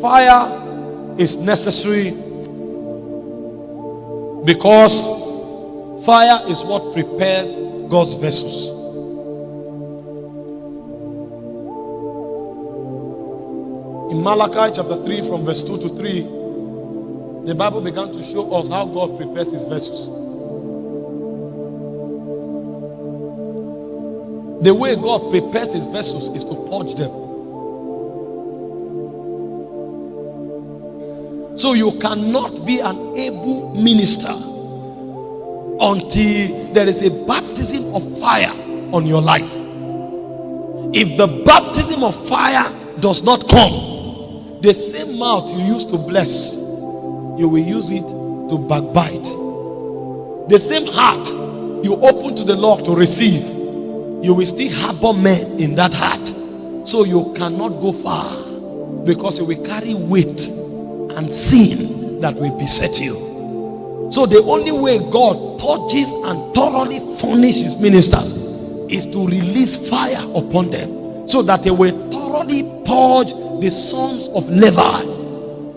Fire is necessary because fire is what prepares God's vessels. In Malachi chapter 3 from verse 2 to 3, the Bible began to show us how God prepares his vessels. The way God prepares his vessels is to purge them. So you cannot be an able minister until there is a baptism of fire on your life. If the baptism of fire does not come, the same mouth you used to bless, you will use it to backbite. The same heart you open to the Lord to receive, you will still harbor men in that heart. So you cannot go far because you will carry weight and sin that will beset you. So the only way God purges and thoroughly furnishes his ministers is to release fire upon them, so that they will thoroughly purge the sons of Levi,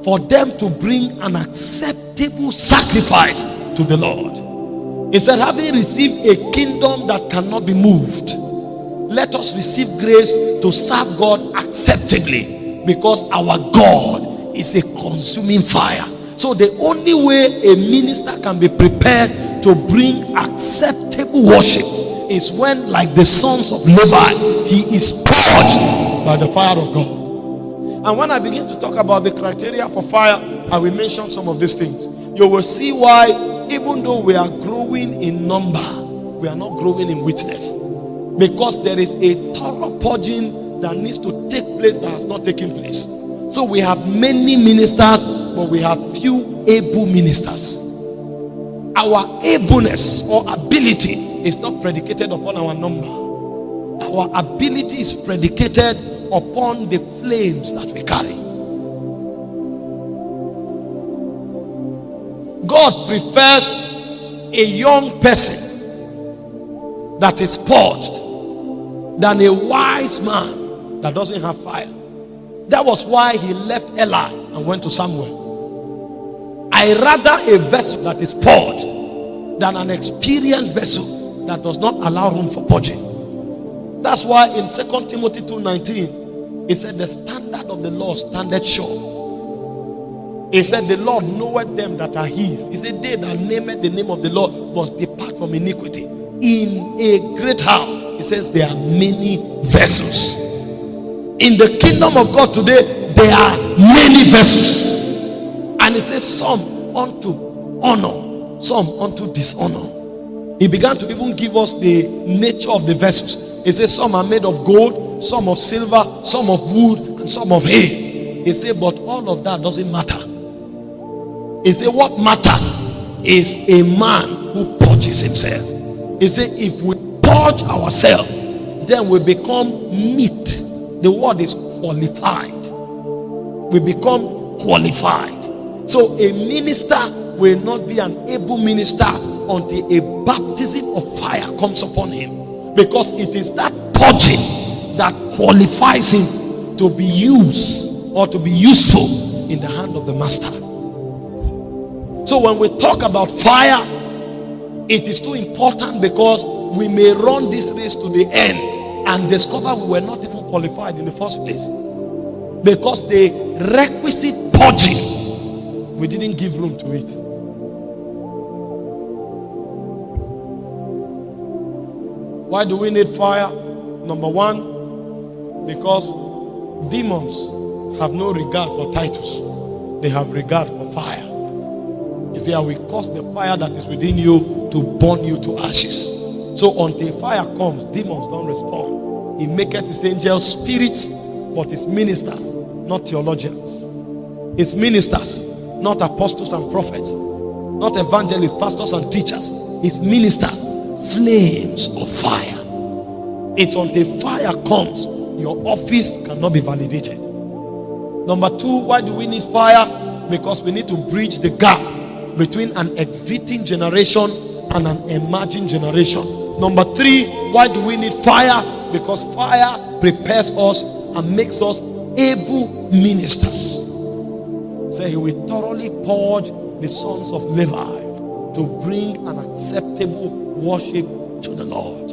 for them to bring an acceptable sacrifice to the Lord. He said, having received a kingdom that cannot be moved, let us receive grace to serve God acceptably, because our God is a consuming fire. So the only way a minister can be prepared to bring acceptable worship is when, like the sons of Levi, he is purged by the fire of God. And when I begin to talk about the criteria for fire, I will mention some of these things. You will see why, even though we are growing in number, we are not growing in witness. Because there is a thorough purging that needs to take place that has not taken place. So we have many ministers, but we have few able ministers. Our ableness or ability is not predicated upon our number. Our ability is predicated upon the flames that we carry. God prefers a young person that is purged than a wise man that doesn't have fire. That was why he left Eli and went to Samuel. I rather a vessel that is purged than an experienced vessel that does not allow room for purging. That's why in 2 Timothy 2:19, it said, the standard of the Lord standeth sure. He said, the Lord knoweth them that are his. He said, they that nameth the name of the Lord must depart from iniquity. In a great house, he says, there are many vessels. In the kingdom of God today, there are many vessels. And he says, some unto honor, some unto dishonor. He began to even give us the nature of the vessels. He says, some are made of gold, some of silver, some of wood, and some of hay. He said, but all of that doesn't matter. He said, what matters is a man who purges himself. He said, if we purge ourselves, then we become meat. The word is qualified. We become qualified. So a minister will not be an able minister until a baptism of fire comes upon him. Because it is that purging that qualifies him to be used or to be useful in the hand of the master. So when we talk about fire, it is too important, because we may run this race to the end and discover we were not even qualified in the first place, because the requisite purging, we didn't give room to it. Why do we need fire? Number one, because demons have no regard for titles. They have regard for fire. You see, I will cause the fire that is within you to burn you to ashes. So until fire comes, demons don't respond. He maketh his angels spirits, but his ministers, not theologians. His ministers, not apostles and prophets, not evangelists, pastors and teachers. His ministers, flames of fire. It's until fire comes, your office cannot be validated. Number two, why do we need fire? Because we need to bridge the gap between an exiting generation and an emerging generation. Number three, why do we need fire? Because fire prepares us and makes us able ministers. said he will thoroughly purge the sons of Levi to bring an acceptable worship to the Lord.